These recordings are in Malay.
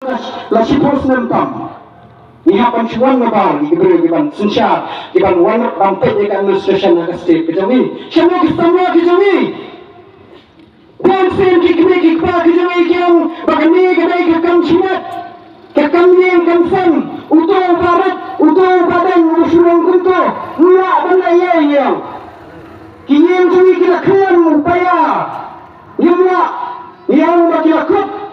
la sipos nempam ihapan chuan na bar ibre giban sunshar giban wan bampe ikan illustration na state kejami shamo ki samwa kejami dan sen ki kme ki pa kejami kyang bagani gadai ke kam chimat ke kam yen kam sam uto barat uto badan usulong kunto na bana ye kiyen jami kila khan upaya yumna yang bakilakut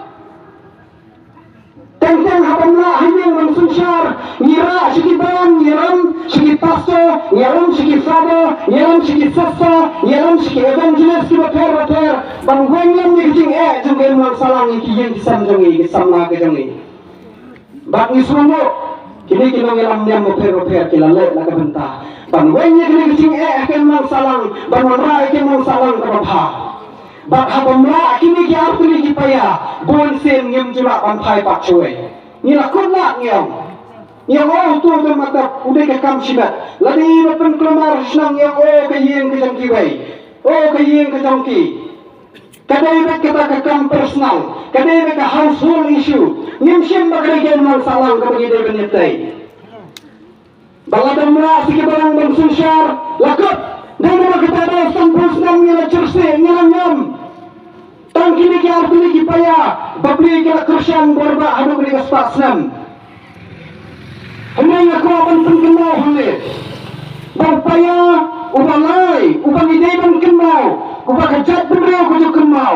tentang hapamla hanyang mansunsyar ngira sikiban ngiram sikit pastor ngiram sikit father ngiram sikit sasa ngiram sikit evangelist ki bater bangwenglam ni kijing jungen mang salang ki yen kisam jongi kisamna ke jongi bak ni sumo kini kinong ngiram nyam bater kilale la ka benta bangwengnya kini kijing ken mang salang bangwara ken mang salang ka bapha bak hapamla kini ki artuni ki paya bon sen ngem jula panpai pak choy ni la kunla ngem oh tu tu mata udah ke kam sibat ladi mapen kelomar senang yang oh ke yen ke jangki wei oh ke yen ke jangki kadai bet kita ke kam personal kadai bet ke household issue ngem sim bagai gen mang salang ke bagi de benetai baladamra sikit barang bang sunsyar lakut dan kita ada sampus nang ni la cerse ngam tang kini ki artuni ki paya babli ki kursian borba adu ni spasnam hendak aku akan kenal hole berpaya ubalai ubang ide ban kenal ubang kejat bendera kuju kenal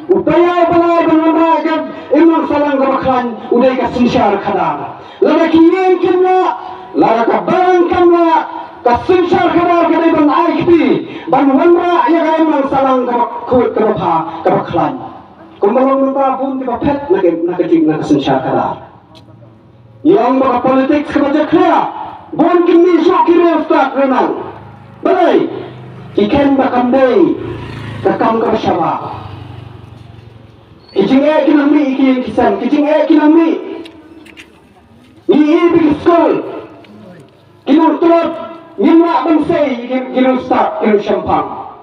upaya ubalai bernama agak imam salang gabakhan udai ka sinsyar khadar lada kiyen kenal lada ka barang kenal kasinsyar khadar kadai ban aikti ban wanra ya ka imam salang gabakut gabakhan kumbalong nunta pun di bapet nakajing na kasinsyar khadar yang baka politik kebaca kaya bon kini sok kira ustaz renang balai ikan bakandai kakam kabasyawa kijing kinami ikin kisan kijing kinami ni big school kinur turut ngimla bansai kinur ustaz kinur syampang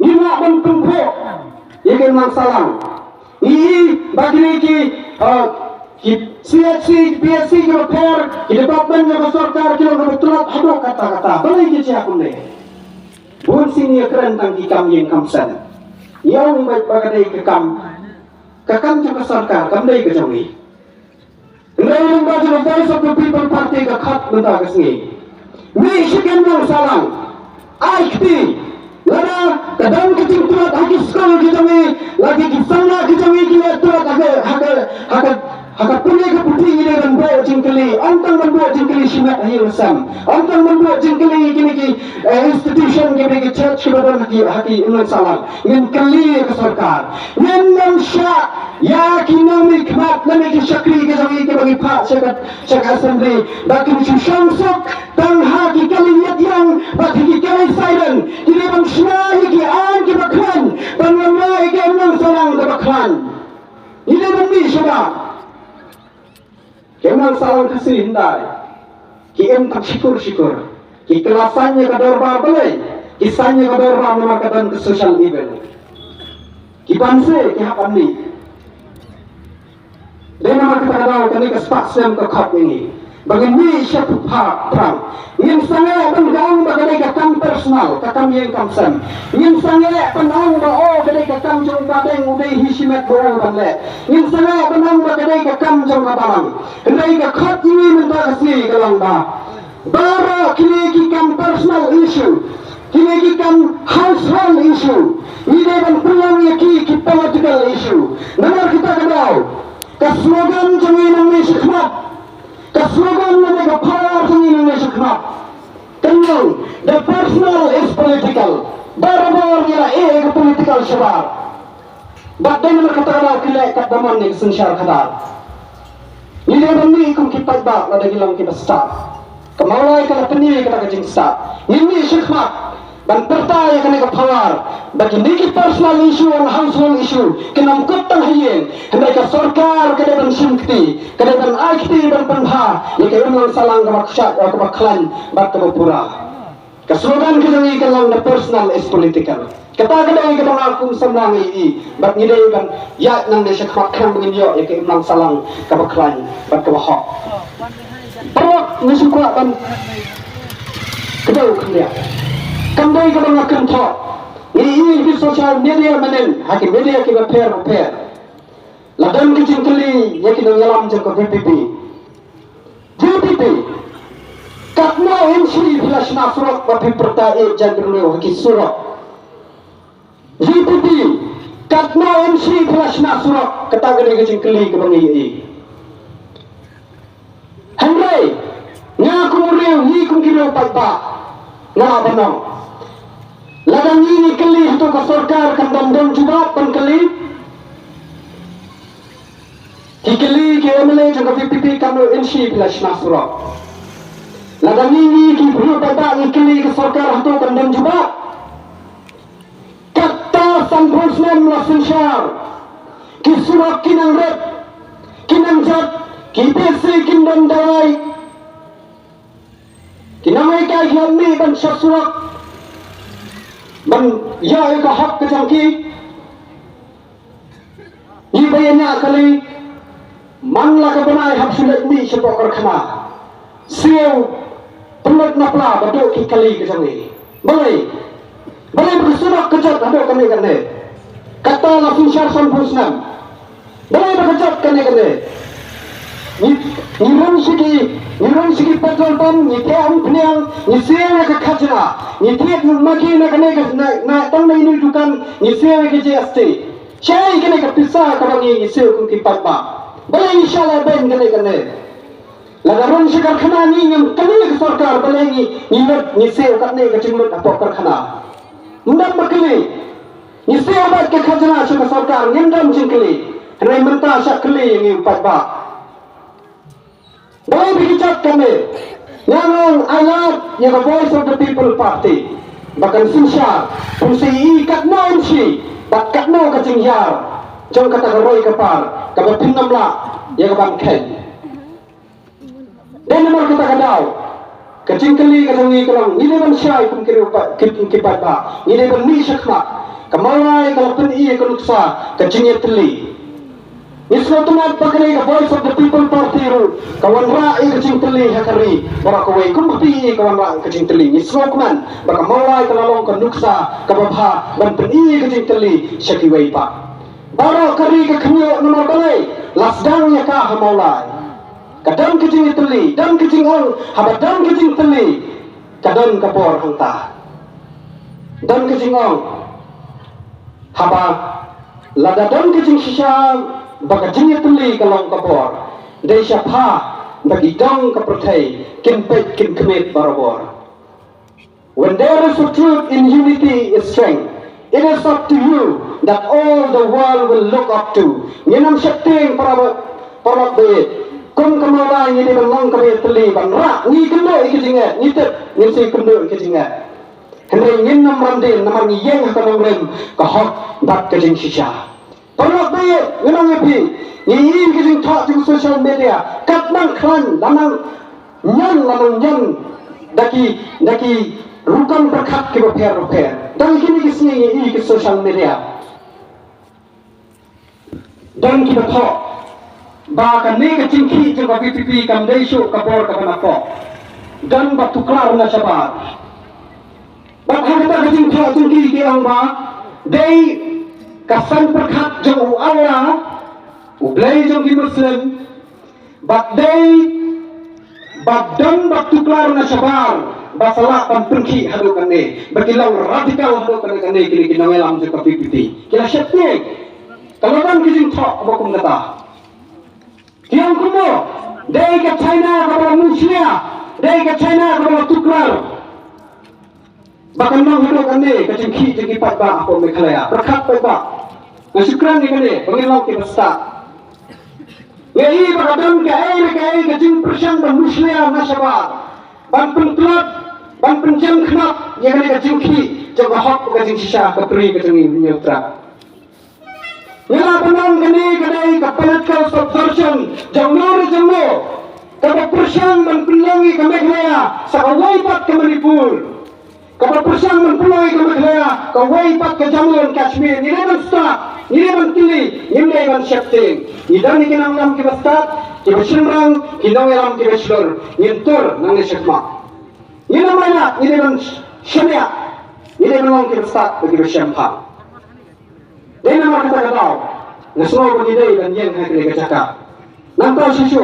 ngimla ban pengko ikan mangsalang ni bagi ki CHC, PSC ke repair, ke department ke sorkar, ke betulat hadok kata-kata. Balai ke siapun deh. Bukan sini keren tangki kam yang kamsan. Yang baik bagai ke kam ke sorkar, kam deh ke jangi. Ndai yang baca voice of the people party ke khat benda ke sini. Ni sikan yang salang. Aikti. Lada kadang kecil tuat haki sekolah ke jangi, lagi kisana ke jangi kita tuat haka punya ke putih ini dan bawa jengkeli antang membawa jengkeli simat ahi lesam antang membawa jengkeli kini ki institution kini ki church kebadan haki iman salam ngin keli ke sarkar ngin mansya ya kinami kmat nami ki syakri ke jangi ke bagi pak syakat assembly bagi misu syamsuk tang haki kali yang bagi ki kali silent kini bang synahi ki an ki baklan bang mamai ki iman salam ke baklan ini bumi syabak Kemang salam kasih hindai, kiem tak syukur, ki kelasannya kadorbar balai, kisahnya kadorbar memakatan ke social event, ki banse, ki hapan ni. Dan nama kita kadang kini kesepaksan ke kap ini, bagaimana siapa perang, yang sangat pengang bagaimana kakam personal, kakam yang kamsam, yang sangat pengang bahwa bagaimana kakam jong badeng udai hisimet borang banle, yang sangat pengang bagaimana kakam jong kabalang. Hendai ka khat ini minta kasih kalang ba. Bara kini kikam personal issue, kini kikam household issue, ini dan pulang ki political issue. Nomor kita kenal, kaslogan jangan Indonesia khmat, kaslogan mereka power jangan Indonesia khmat. Kenal, the personal is political. Bara ya political syabab. Badan mereka kenal kila kadaman ni sensyar kadar. Ini benda ikum kita bak lada gilang kita start. Kemaulai kena peni kita kajing start. Ini syikmat dan pertaya kena ke power. Bagi ini personal issue and household issue. Kena mukutang hiyen. Hendai ke sorkar kena dan simkti. Kena dan aikti dan penha. Ika imang salang ke maksyak ke maklan bak ke mapura. Keslogan kita ni kalau the personal is political. Kata kadang kita mengaku semlang ini, bat ni dia kan ya nang dia sekat kan begini yo, ya ke imlang salang kabaklan, bat kabahok. Perok ni suka kan kedau kemudian. Kandai kita mengaku thok. Ini di sosial media menen, hakim media kita pair. Ladan kecil kali, ya kita nyalam jengka VPP. Katna MC flash na surat wapi pertae jagirleo haki surat. VPP katna MC flash na surat kata gede kecing keli ke bangi i. Henry ngaku mureu ni kum kilo patba ngah banang. Ladang ini keli itu ke sarkar kan dom juga pan keli. Kikeli ke MLA jangka VPP kanu MC flash na surat. Ladang ini ki perlu pada ikli ke sarkar hatu kandang juga. Kata sampusnan melasun syar. Ki surat kinang red, kinang jat, ki besi kindan dawai. Kinamai kai kiami ban syasurat. Ban ya eka hak kejangki. Ni bayanya kali manla ke benai hak sulit ni sepokar kena. Siau pelat napla baduk ki kali ke sangi. Boleh berkesurak kejat ada kami kene. Kata langsung syar sampusnan. Boleh berkejat kene. Niron siki petrol pam, ni tiang peniang, ni siang ke khajna, ni tiap maki na kene na tang na ini dukan, ni siang ke JST. Syai kene ke pisah kawangi ni siang ki patba. Boleh insyaallah ben kene. Lagaron sekar khana ni yang kali ke sarkar balengi ni seo kat ni ke cimut apa karkhana ndam bakli ni seo bat ke khajana ke sarkar ndam jingkli rai menta syak kli yang empat ba boleh bicara kami yang ayat yang voice of the people party bahkan sinsya fungsi kat non si bat kat no ke jingyar jong kata roi kapar ka pinamla yang ban khen. Dan nomor kita kadau, kecing keli kasangi kalang, ini ban syai kum kiri upat kipat ba, ini ban ni syakmak, kamalai kalau pen iya kaluksa, kecingnya teli. Islam tumat pakai ke voice of the people party ru, kawan rai kecing teli hakari, barakawai kum pi kawan rai kecing teli. Islam kuman, bakamalai kalau kaluksa, kababha ban pen iya kecing teli syakiwai pa. Barakari ke kenyo nomor balai, lasdangnya kah maulai. Kadang kecing teli, dan kecing ong, habadang kecing teli, kadang kapor hangta. Dan kecing ong, haba ladadang kecing sisa, baka jingnya teli kalong kapor. Dai syapha bagi dang kapertai, kimpet kin kemit barabor. When there is a truth in unity is strength. It is up to you that all the world will look up to. Nyenam syakting para bait. Kum kamalai ni ban long kami teli ban ra ni kendo ikijinga ni tep ni si kendo ikijinga henry ngin nam randin namar ni yeng ka nongrem ka hok bat kajing shisha parok be ngenang epi ni ikijing thak jing social media kat nang klan lanang nyan daki rukan perkhat ke repair dan kini kisni ni ke social media dan kita thak bahkan ni kecing ki jengka VPP kam desu kapor kapanako dan batu klar na sabar bahkan kita kecing thak jengki ki ang ba dei kasan perkhat jeng Allah ublai jeng ki muslim bat dei dan batu klar na sabar basalah pan pengki hadu kane bakilau radikal hadu kane kini nawelam jengka VPP kila syapnik kalau kan kecing thak bakum kata yang kuno, dari ke China kepada Malaysia, dari ke China kepada Tukar. Bahkan nang hidup kami kecing ki jeng kipat ba apa Meghalaya. Berkat ba. Syukran ni kami pengilau kita start. Yai bakadam ke kecing persiang ban Malaysia nasabar. Ban penklub, ban penjam knap yang kami kecing ki jeng hok kecing sisa ketri kecing nyutra. Nila penang kini kedai ke political subversion jamno kapag persyang dan pinlangi ke Meghalaya sa kawaipat ke Manipur Kapag persang mempunyai kemakhlaya, kawai pat kejamuan Kashmir, nilaban start, nilaban kili, nilaban syafting. Nidani kinang lam kiba start, kiba shimrang, kinawalam kiba shlur, nintur nang nisyakma. Ninamana, nilaban syamya, nilaban lang kiba start, bagi bersyampa. Dahil naman kata-kataw, nasuwa ko niday, dan yan kaya kaya Nantaw sisu,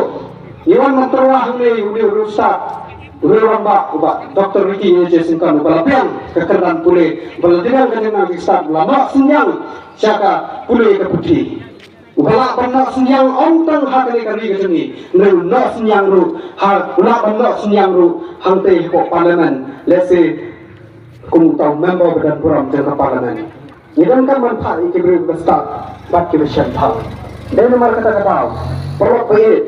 iwan mantarwahang ni uli start, Ulang ba, Dr. Ricky Yejesingkan, balapiang kekerdan pulih, baladiran kanyang nag-start, lama senyang, siaka pulih ke putih. Ubala benda senyang ontang hakani kari ke sini, na senyang ru, ula benda senyang ru, hangte ko parlemen, lese kumutaw member badan puram jangka parlemen. Idan kan manfaat ikibri bestart, bat kibisyan pa. Dan nomor kata-kata, perlu pahit,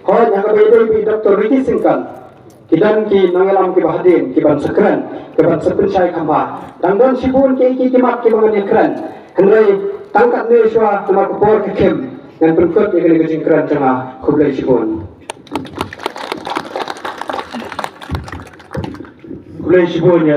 hoy yang kabede Dr. Ricky Singkan, Kidan ki nangalam ki bahadin ki ban sekran ki ban sepencai kamba dangdon sibun ki kimat ki bangan ekran henrai tangkat ne swa temar kupor ke kem dan berkut ki kene jingkran tengah kublai sibun ya